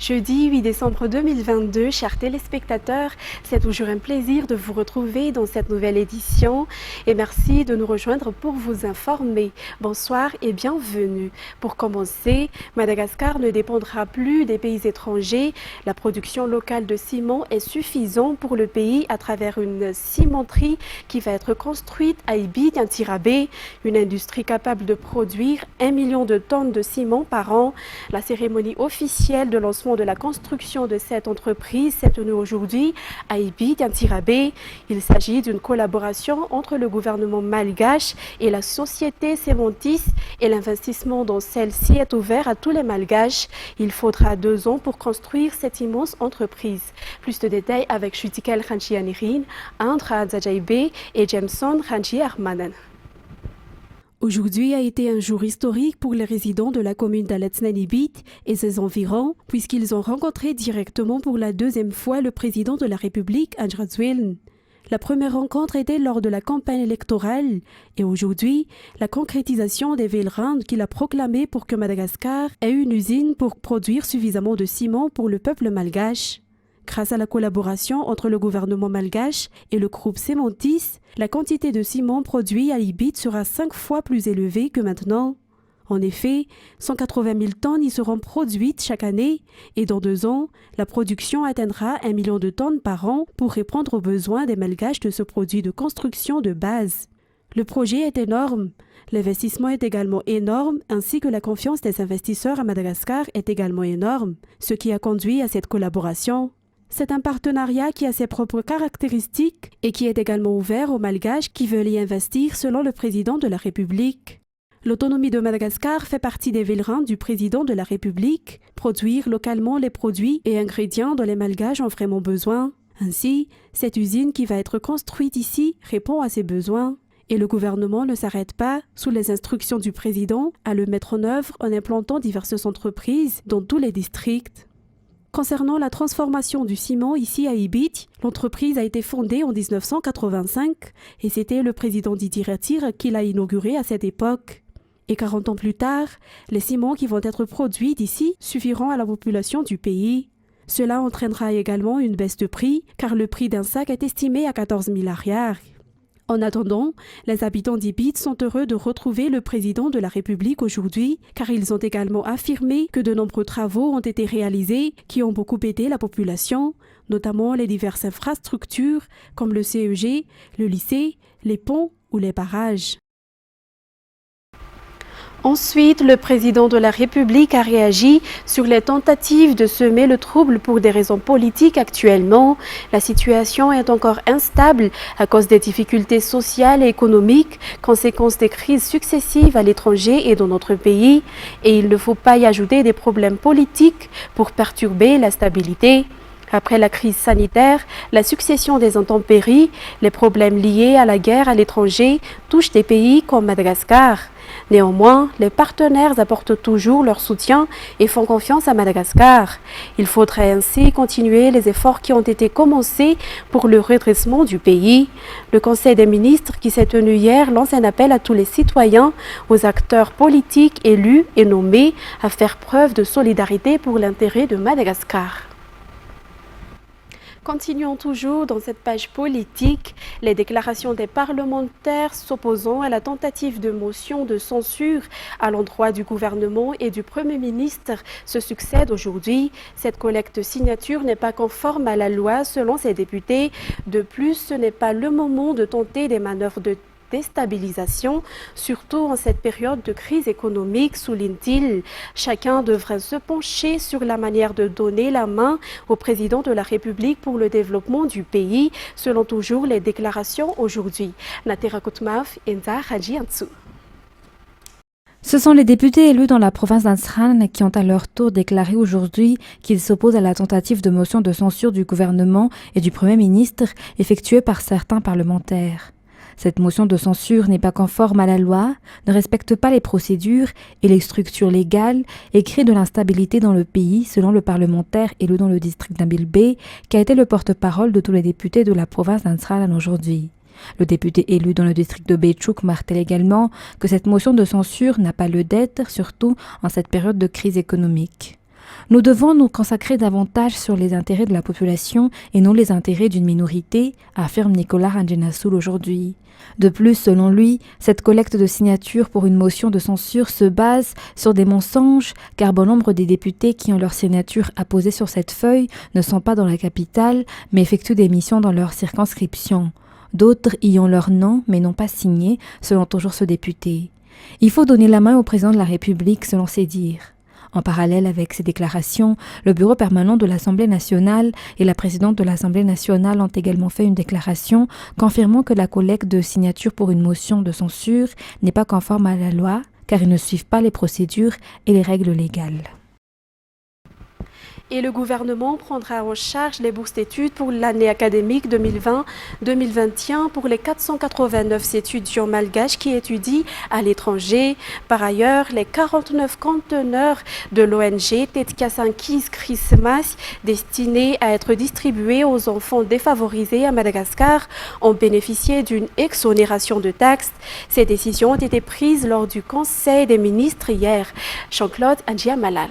Jeudi 8 décembre 2022, chers téléspectateurs, c'est toujours un plaisir de vous retrouver dans cette nouvelle édition et merci de nous rejoindre pour vous informer. Bonsoir et bienvenue. Pour commencer, Madagascar ne dépendra plus des pays étrangers. La production locale de ciment est suffisante pour le pays à travers une cimenterie qui va être construite à Ibiti-Ntirabe, une industrie capable de produire 1 million de tonnes de ciment par an. La cérémonie officielle de lancement de la construction de cette entreprise s'est tenue aujourd'hui à Ibiti-Ntirabe. Il s'agit d'une collaboration entre le gouvernement malgache et la société Cementis et l'investissement dans celle-ci est ouvert à tous les malgaches. Il faudra 2 ans pour construire cette immense entreprise. Plus de détails avec Chutikel Ranchianirin, Andra Adzajaïbe et Jameson Ranchi Armanan. Aujourd'hui a été un jour historique pour les résidents de la commune d'Aletsnanibit et ses environs, puisqu'ils ont rencontré directement pour la 2e fois le président de la République, Andra Dzwelen. La première rencontre était lors de la campagne électorale et aujourd'hui, la concrétisation des Vélerand qu'il a proclamé pour que Madagascar ait une usine pour produire suffisamment de ciment pour le peuple malgache. Grâce à la collaboration entre le gouvernement malgache et le groupe Cementis, la quantité de ciment produit à Ibiti sera 5 fois plus élevée que maintenant. En effet, 180 000 tonnes y seront produites chaque année et dans 2 ans, la production atteindra 1 million de tonnes par an pour répondre aux besoins des malgaches de ce produit de construction de base. Le projet est énorme. L'investissement est également énorme, ainsi que la confiance des investisseurs à Madagascar est également énorme, ce qui a conduit à cette collaboration. C'est un partenariat qui a ses propres caractéristiques et qui est également ouvert aux malgaches qui veulent y investir selon le président de la République. L'autonomie de Madagascar fait partie des Vélerand du président de la République, produire localement les produits et ingrédients dont les malgaches ont vraiment besoin. Ainsi, cette usine qui va être construite ici répond à ces besoins. Et le gouvernement ne s'arrête pas, sous les instructions du président, à le mettre en œuvre en implantant diverses entreprises dans tous les districts. Concernant la transformation du ciment ici à Ibiti, l'entreprise a été fondée en 1985 et c'était le président Didier Ratir qui l'a inaugurée à cette époque. Et 40 ans plus tard, les ciments qui vont être produits d'ici suffiront à la population du pays. Cela entraînera également une baisse de prix car le prix d'un sac est estimé à 14 000 arrières. En attendant, les habitants d'Ibiti sont heureux de retrouver le président de la République aujourd'hui, car ils ont également affirmé que de nombreux travaux ont été réalisés qui ont beaucoup aidé la population, notamment les diverses infrastructures comme le CEG, le lycée, les ponts ou les barrages. Ensuite, le président de la République a réagi sur les tentatives de semer le trouble pour des raisons politiques actuellement. La situation est encore instable à cause des difficultés sociales et économiques, conséquence des crises successives à l'étranger et dans notre pays. Et il ne faut pas y ajouter des problèmes politiques pour perturber la stabilité. Après la crise sanitaire, la succession des intempéries, les problèmes liés à la guerre à l'étranger touchent des pays comme Madagascar. Néanmoins, les partenaires apportent toujours leur soutien et font confiance à Madagascar. Il faudrait ainsi continuer les efforts qui ont été commencés pour le redressement du pays. Le Conseil des ministres qui s'est tenu hier lance un appel à tous les citoyens, aux acteurs politiques élus et nommés à faire preuve de solidarité pour l'intérêt de Madagascar. Continuons toujours dans cette page politique. Les déclarations des parlementaires s'opposant à la tentative de motion de censure à l'endroit du gouvernement et du Premier ministre se succèdent aujourd'hui. Cette collecte signature n'est pas conforme à la loi selon ces députés. De plus, ce n'est pas le moment de tenter des manœuvres de déstabilisation, surtout en cette période de crise économique, souligne-t-il. Chacun devrait se pencher sur la manière de donner la main au président de la République pour le développement du pays, selon toujours les déclarations aujourd'hui. Natera Koutmaf, Enza Haji Antsu. Ce sont les députés élus dans la province d'Ansran qui ont à leur tour déclaré aujourd'hui qu'ils s'opposent à la tentative de motion de censure du gouvernement et du Premier ministre effectuée par certains parlementaires. Cette motion de censure n'est pas conforme à la loi, ne respecte pas les procédures et les structures légales et crée de l'instabilité dans le pays, selon le parlementaire élu dans le district d'Ambilbe, qui a été le porte-parole de tous les députés de la province d'Ansran aujourd'hui. Le député élu dans le district de Bechouk martèle également que cette motion de censure n'a pas lieu d'être, surtout en cette période de crise économique. Nous devons nous consacrer davantage sur les intérêts de la population et non les intérêts d'une minorité, affirme Nicolas Rangenassoul aujourd'hui. De plus, selon lui, cette collecte de signatures pour une motion de censure se base sur des mensonges, car bon nombre des députés qui ont leur signature apposée sur cette feuille ne sont pas dans la capitale, mais effectuent des missions dans leur circonscription. D'autres y ont leur nom, mais n'ont pas signé, selon toujours ce député. Il faut donner la main au président de la République, selon ses dires. En parallèle avec ces déclarations, le bureau permanent de l'Assemblée nationale et la présidente de l'Assemblée nationale ont également fait une déclaration confirmant que la collecte de signatures pour une motion de censure n'est pas conforme à la loi, car ils ne suivent pas les procédures et les règles légales. Et le gouvernement prendra en charge les bourses d'études pour l'année académique 2020-2021 pour les 489 étudiants malgaches qui étudient à l'étranger. Par ailleurs, les 49 conteneurs de l'ONG Tetkasankis Christmas destinés à être distribués aux enfants défavorisés à Madagascar ont bénéficié d'une exonération de taxes. Ces décisions ont été prises lors du Conseil des ministres hier. Jean-Claude Adjiamalal.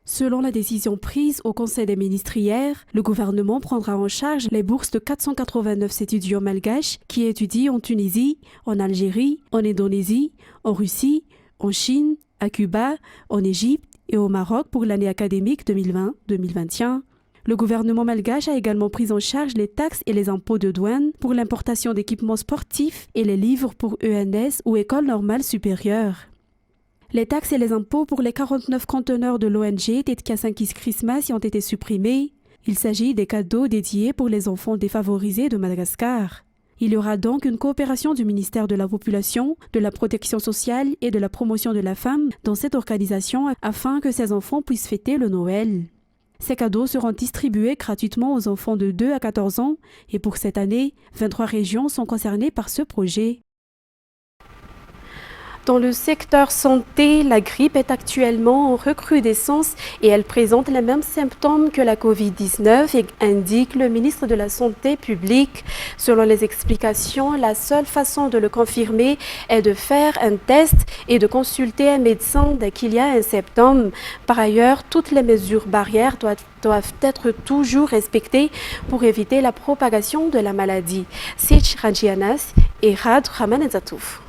Selon la décision prise au Conseil des ministres hier, le gouvernement prendra en charge les bourses de 489 étudiants malgaches qui étudient en Tunisie, en Algérie, en Indonésie, en Russie, en Chine, à Cuba, en Égypte et au Maroc pour l'année académique 2020-2021. Le gouvernement malgache a également pris en charge les taxes et les impôts de douane pour l'importation d'équipements sportifs et les livres pour ENS ou École normale supérieure. Les taxes et les impôts pour les 49 conteneurs de l'ONG Tetkasankis Christmas y ont été supprimés. Il s'agit des cadeaux dédiés pour les enfants défavorisés de Madagascar. Il y aura donc une coopération du ministère de la Population, de la Protection sociale et de la Promotion de la femme dans cette organisation afin que ces enfants puissent fêter le Noël. Ces cadeaux seront distribués gratuitement aux enfants de 2 à 14 ans et pour cette année, 23 régions sont concernées par ce projet. Dans le secteur santé, la grippe est actuellement en recrudescence et elle présente les mêmes symptômes que la Covid-19, indique le ministre de la Santé publique. Selon les explications, la seule façon de le confirmer est de faire un test et de consulter un médecin dès qu'il y a un symptôme. Par ailleurs, toutes les mesures barrières doivent être toujours respectées pour éviter la propagation de la maladie. Sich Rajianas et Rad Ramanenzatouf.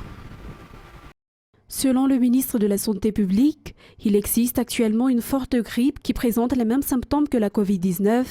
Selon le ministre de la Santé publique, il existe actuellement une forte grippe qui présente les mêmes symptômes que la Covid-19.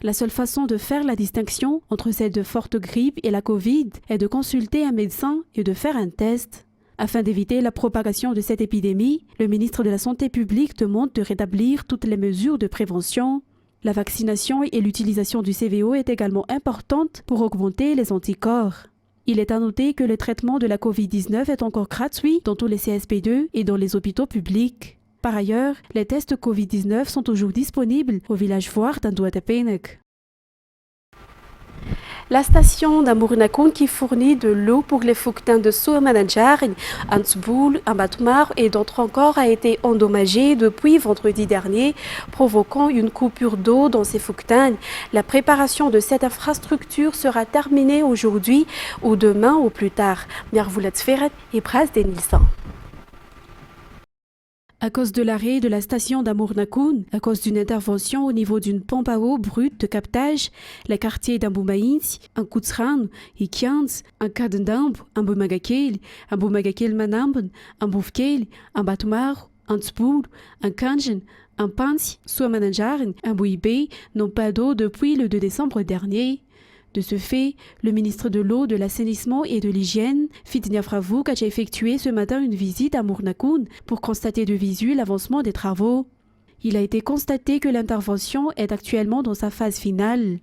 La seule façon de faire la distinction entre cette forte grippe et la Covid est de consulter un médecin et de faire un test. Afin d'éviter la propagation de cette épidémie, le ministre de la Santé publique demande de rétablir toutes les mesures de prévention. La vaccination et l'utilisation du CVO est également importante pour augmenter les anticorps. Il est à noter que le traitement de la Covid-19 est encore gratuit dans tous les CSP2 et dans les hôpitaux publics. Par ailleurs, les tests Covid-19 sont toujours disponibles au village Voire d'Andouatapenek. La station d'Ambournakoun qui fournit de l'eau pour les fouquetins de Souamanadjar, Antsboul, Ambatmar et d'autres encore a été endommagée depuis vendredi dernier, provoquant une coupure d'eau dans ces fouquetins. La préparation de cette infrastructure sera terminée aujourd'hui ou demain au plus tard. Mervoulat Sferet et Pras Denilson. À cause de l'arrêt de la station d'Ambournakoun, à cause d'une intervention au niveau d'une pompe à eau brute de captage, les quartiers d'Amboumaïns, Ankoutsran, Ikians, Ankadendamb, Amboumagakel, Amboumagakel Manamben, Amboufkel, Ambatmar, Antsboul, Ankanjen, Ampansi, Souamanadjaren, Ambouibé n'ont pas d'eau depuis le 2 décembre dernier. De ce fait, le ministre de l'Eau, de l'Assainissement et de l'Hygiène, Fitnia Fravouk, a effectué ce matin une visite à Mournakoun pour constater de visu l'avancement des travaux. Il a été constaté que l'intervention est actuellement dans sa phase finale.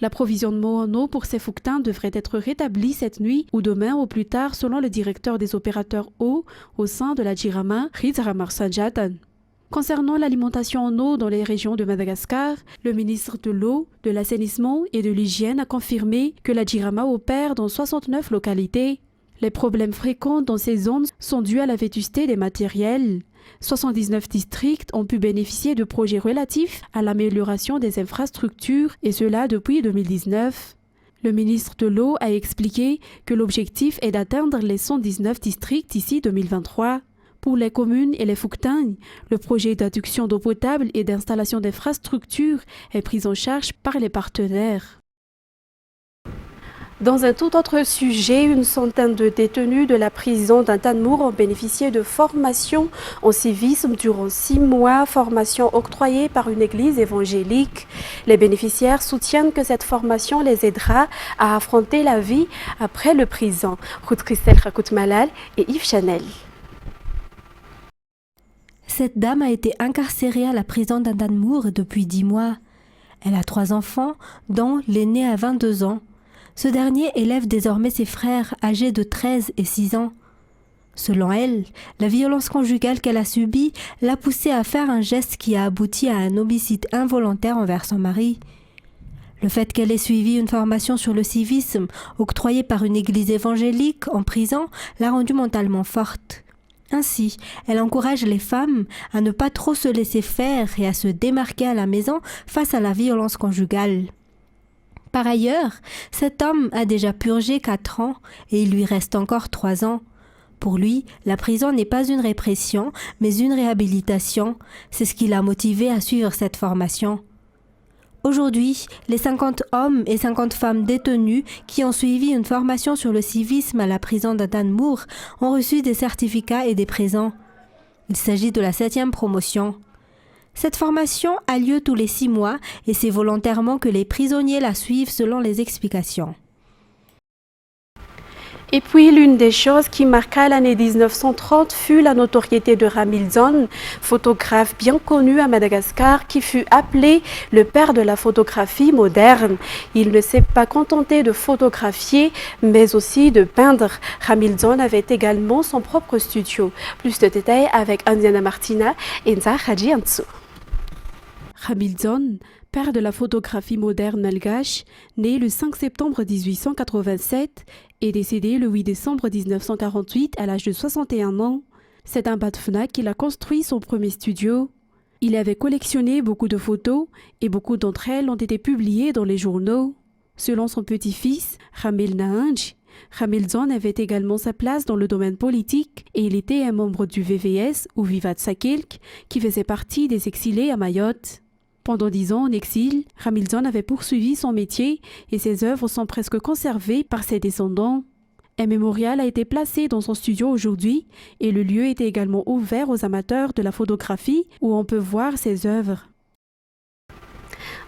L'approvisionnement en eau pour ces fouquetins devrait être rétabli cette nuit ou demain au plus tard selon le directeur des opérateurs eau au sein de la Jirama, Rizramar Sanjatan. Concernant l'alimentation en eau dans les régions de Madagascar, le ministre de l'Eau, de l'Assainissement et de l'Hygiène a confirmé que la Jirama opère dans 69 localités. Les problèmes fréquents dans ces zones sont dus à la vétusté des matériels. 79 districts ont pu bénéficier de projets relatifs à l'amélioration des infrastructures, et cela depuis 2019. Le ministre de l'Eau a expliqué que l'objectif est d'atteindre les 119 districts d'ici 2023. Pour les communes et les Fouktagnes, le projet d'adduction d'eau potable et d'installation d'infrastructures est pris en charge par les partenaires. Dans un tout autre sujet, une centaine de détenus de la prison d'Antanmour ont bénéficié de formation en civisme durant 6 mois, formation octroyée par une église évangélique. Les bénéficiaires soutiennent que cette formation les aidera à affronter la vie après le prison. Ruth Christelle Rakout-Malal et Yves Chanel. Cette dame a été incarcérée à la prison d'Antanmour depuis 10 mois. Elle a 3 enfants, dont l'aîné a 22 ans. Ce dernier élève désormais ses frères âgés de 13 et 6 ans. Selon elle, la violence conjugale qu'elle a subie l'a poussée à faire un geste qui a abouti à un homicide involontaire envers son mari. Le fait qu'elle ait suivi une formation sur le civisme octroyée par une église évangélique en prison l'a rendue mentalement forte. Ainsi, elle encourage les femmes à ne pas trop se laisser faire et à se démarquer à la maison face à la violence conjugale. Par ailleurs, cet homme a déjà purgé 4 ans et il lui reste encore 3 ans. Pour lui, la prison n'est pas une répression, mais une réhabilitation. C'est ce qui l'a motivé à suivre cette formation. Aujourd'hui, les 50 hommes et 50 femmes détenus qui ont suivi une formation sur le civisme à la prison d'Antanmour ont reçu des certificats et des présents. Il s'agit de la 7e promotion. Cette formation a lieu tous les 6 mois et c'est volontairement que les prisonniers la suivent selon les explications. Et puis, l'une des choses qui marqua l'année 1930 fut la notoriété de Ramilzon, photographe bien connu à Madagascar, qui fut appelé le père de la photographie moderne. Il ne s'est pas contenté de photographier, mais aussi de peindre. Ramilzon avait également son propre studio. Plus de détails avec Andiana Martina et Nza Hadjiantsu. Ramilzon, père de la photographie moderne malgache, né le 5 septembre 1887 et décédé le 8 décembre 1948 à l'âge de 61 ans. C'est un Batfna qu'il a construit son premier studio. Il avait collectionné beaucoup de photos et beaucoup d'entre elles ont été publiées dans les journaux. Selon son petit-fils, Ramil Nahanj, Ramilzon avait également sa place dans le domaine politique et il était un membre du VVS ou Vivat Sakilk qui faisait partie des exilés à Mayotte. Pendant 10 ans en exil, Ramilzon avait poursuivi son métier et ses œuvres sont presque conservées par ses descendants. Un mémorial a été placé dans son studio aujourd'hui et le lieu était également ouvert aux amateurs de la photographie où on peut voir ses œuvres.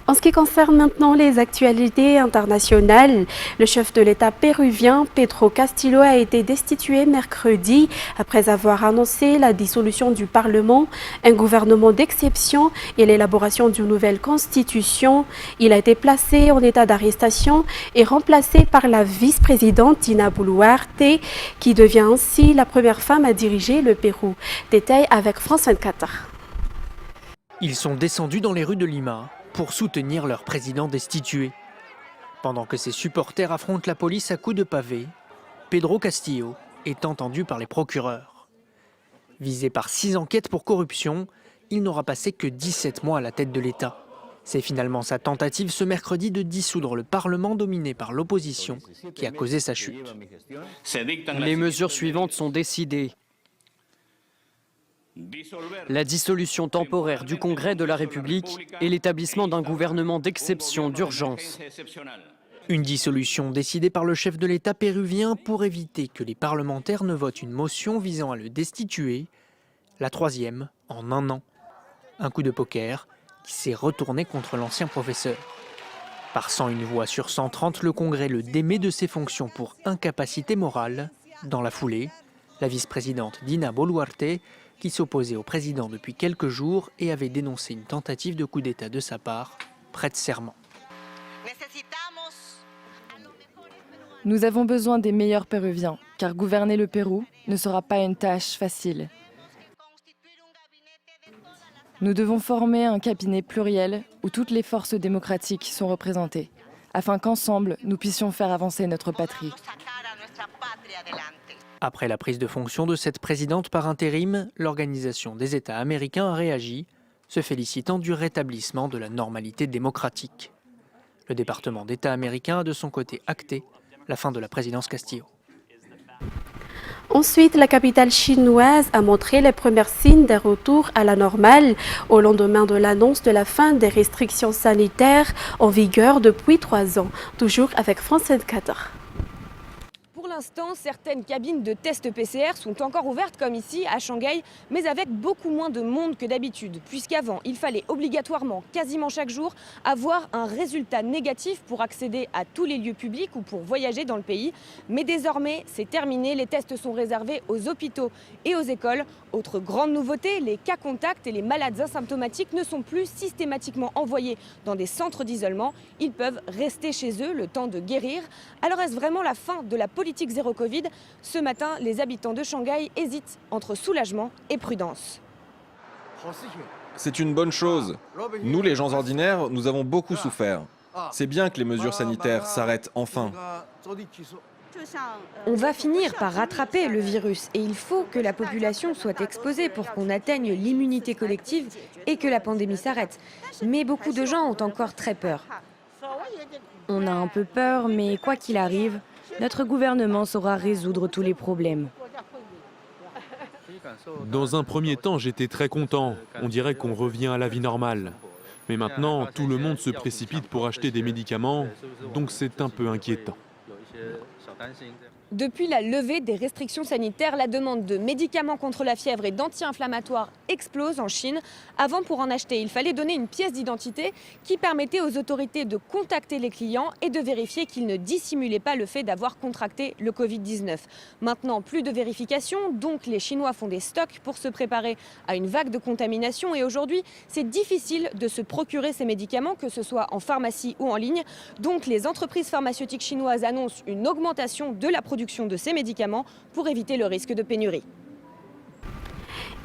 En ce qui concerne maintenant les actualités internationales, le chef de l'État péruvien, Pedro Castillo, a été destitué mercredi après avoir annoncé la dissolution du Parlement, un gouvernement d'exception et l'élaboration d'une nouvelle constitution. Il a été placé en état d'arrestation et remplacé par la vice-présidente Dina Boluarte, qui devient ainsi la première femme à diriger le Pérou. Détail avec France 24. Ils sont descendus dans les rues de Lima pour soutenir leur président destitué. Pendant que ses supporters affrontent la police à coups de pavé, Pedro Castillo est entendu par les procureurs. Visé par 6 enquêtes pour corruption, il n'aura passé que 17 mois à la tête de l'État. C'est finalement sa tentative ce mercredi de dissoudre le Parlement dominé par l'opposition qui a causé sa chute. Les mesures suivantes sont décidées. La dissolution temporaire du Congrès de la République et l'établissement d'un gouvernement d'exception d'urgence. Une dissolution décidée par le chef de l'État péruvien pour éviter que les parlementaires ne votent une motion visant à le destituer, la 3e en 1 an. Un coup de poker qui s'est retourné contre l'ancien professeur. Par 101 voix sur 130, le Congrès le démet de ses fonctions pour incapacité morale. Dans la foulée, la vice-présidente Dina Boluarte, qui s'opposait au président depuis quelques jours et avait dénoncé une tentative de coup d'État de sa part, prête serment. Nous avons besoin des meilleurs Péruviens, car gouverner le Pérou ne sera pas une tâche facile. Nous devons former un cabinet pluriel où toutes les forces démocratiques sont représentées, afin qu'ensemble, nous puissions faire avancer notre patrie. Après la prise de fonction de cette présidente par intérim, l'Organisation des États américains a réagi, se félicitant du rétablissement de la normalité démocratique. Le département d'État américain a de son côté acté la fin de la présidence Castillo. Ensuite, la capitale chinoise a montré les premiers signes d'un retour à la normale au lendemain de l'annonce de la fin des restrictions sanitaires en vigueur depuis 3 ans. Toujours avec France 24. Pour l'instant, certaines cabines de tests PCR sont encore ouvertes comme ici à Shanghai, mais avec beaucoup moins de monde que d'habitude, puisqu'avant, il fallait obligatoirement, quasiment chaque jour, avoir un résultat négatif pour accéder à tous les lieux publics ou pour voyager dans le pays. Mais désormais, c'est terminé, les tests sont réservés aux hôpitaux et aux écoles. Autre grande nouveauté, les cas contacts et les malades asymptomatiques ne sont plus systématiquement envoyés dans des centres d'isolement. Ils peuvent rester chez eux le temps de guérir. Alors est-ce vraiment la fin de la politique zéro Covid? Ce matin, les habitants de Shanghai hésitent entre soulagement et prudence. C'est une bonne chose. Nous, les gens ordinaires, nous avons beaucoup souffert. C'est bien que les mesures sanitaires s'arrêtent enfin. On va finir par rattraper le virus et il faut que la population soit exposée pour qu'on atteigne l'immunité collective et que la pandémie s'arrête. Mais beaucoup de gens ont encore très peur. On a un peu peur, mais quoi qu'il arrive, notre gouvernement saura résoudre tous les problèmes. Dans un premier temps, j'étais très content. On dirait qu'on revient à la vie normale. Mais maintenant, tout le monde se précipite pour acheter des médicaments, donc c'est un peu inquiétant. Depuis la levée des restrictions sanitaires, la demande de médicaments contre la fièvre et d'anti-inflammatoires explose en Chine. Avant, pour en acheter, il fallait donner une pièce d'identité qui permettait aux autorités de contacter les clients et de vérifier qu'ils ne dissimulaient pas le fait d'avoir contracté le Covid-19. Maintenant, plus de vérification, donc les Chinois font des stocks pour se préparer à une vague de contamination. Et aujourd'hui, c'est difficile de se procurer ces médicaments, que ce soit en pharmacie ou en ligne. Donc les entreprises pharmaceutiques chinoises annoncent une augmentation de la production de ces médicaments pour éviter le risque de pénurie.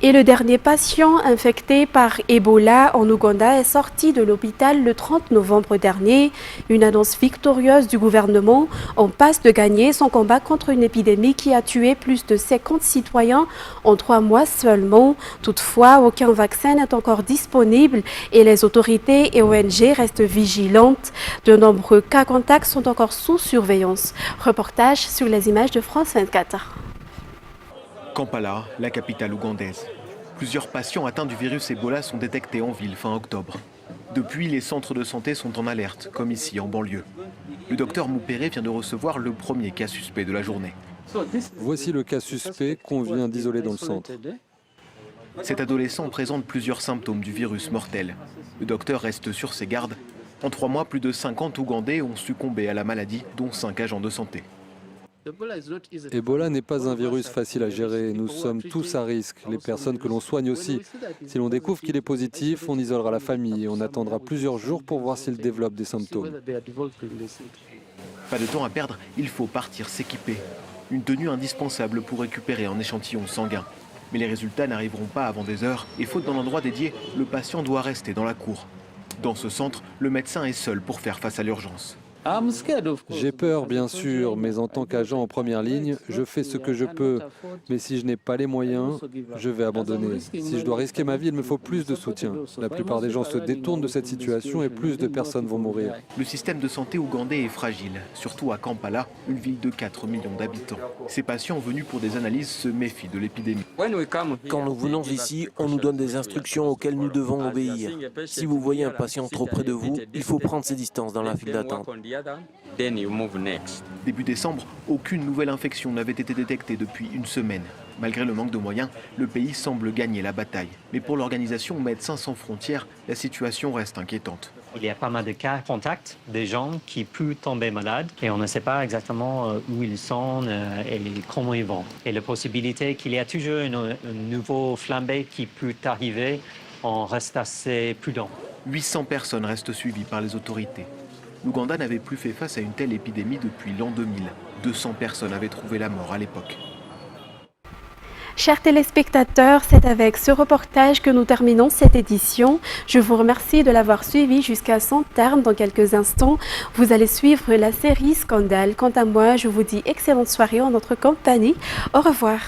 Et le dernier patient infecté par Ebola en Ouganda est sorti de l'hôpital le 30 novembre dernier. Une annonce victorieuse du gouvernement en passe de gagner son combat contre une épidémie qui a tué plus de 50 citoyens en 3 mois seulement. Toutefois, aucun vaccin n'est encore disponible et les autorités et ONG restent vigilantes. De nombreux cas contacts sont encore sous surveillance. Reportage sur les images de France 24. Kampala, la capitale ougandaise. Plusieurs patients atteints du virus Ebola sont détectés en ville fin octobre. Depuis, les centres de santé sont en alerte, comme ici en banlieue. Le docteur Moupéré vient de recevoir le premier cas suspect de la journée. Voici le cas suspect qu'on vient d'isoler dans le centre. Cet adolescent présente plusieurs symptômes du virus mortel. Le docteur reste sur ses gardes. En 3 mois, plus de 50 Ougandais ont succombé à la maladie, dont 5 agents de santé. Ebola n'est pas un virus facile à gérer. Nous sommes tous à risque, les personnes que l'on soigne aussi. Si l'on découvre qu'il est positif, on isolera la famille et on attendra plusieurs jours pour voir s'il développe des symptômes. Pas de temps à perdre, il faut partir s'équiper. Une tenue indispensable pour récupérer un échantillon sanguin. Mais les résultats n'arriveront pas avant des heures et faute d'un endroit dédié, le patient doit rester dans la cour. Dans ce centre, le médecin est seul pour faire face à l'urgence. J'ai peur, bien sûr, mais en tant qu'agent en première ligne, je fais ce que je peux. Mais si je n'ai pas les moyens, je vais abandonner. Si je dois risquer ma vie, il me faut plus de soutien. La plupart des gens se détournent de cette situation et plus de personnes vont mourir. Le système de santé ougandais est fragile, surtout à Kampala, une ville de 4 millions d'habitants. Ces patients venus pour des analyses se méfient de l'épidémie. Quand nous venons ici, on nous donne des instructions auxquelles nous devons obéir. Si vous voyez un patient trop près de vous, il faut prendre ses distances dans la file d'attente. Début décembre, aucune nouvelle infection n'avait été détectée depuis une semaine. Malgré le manque de moyens, le pays semble gagner la bataille. Mais pour l'organisation Médecins sans frontières, la situation reste inquiétante. Il y a pas mal de cas contacts des gens qui peuvent tomber malades et on ne sait pas exactement où ils sont et comment ils vont. Et la possibilité qu'il y a toujours un nouveau flambée qui peut arriver, on reste assez prudent. 800 personnes restent suivies par les autorités. L'Ouganda n'avait plus fait face à une telle épidémie depuis l'an 2000. 200 personnes avaient trouvé la mort à l'époque. Chers téléspectateurs, c'est avec ce reportage que nous terminons cette édition. Je vous remercie de l'avoir suivi jusqu'à son terme. Dans quelques instants, vous allez suivre la série Scandale. Quant à moi, je vous dis excellente soirée en notre compagnie. Au revoir.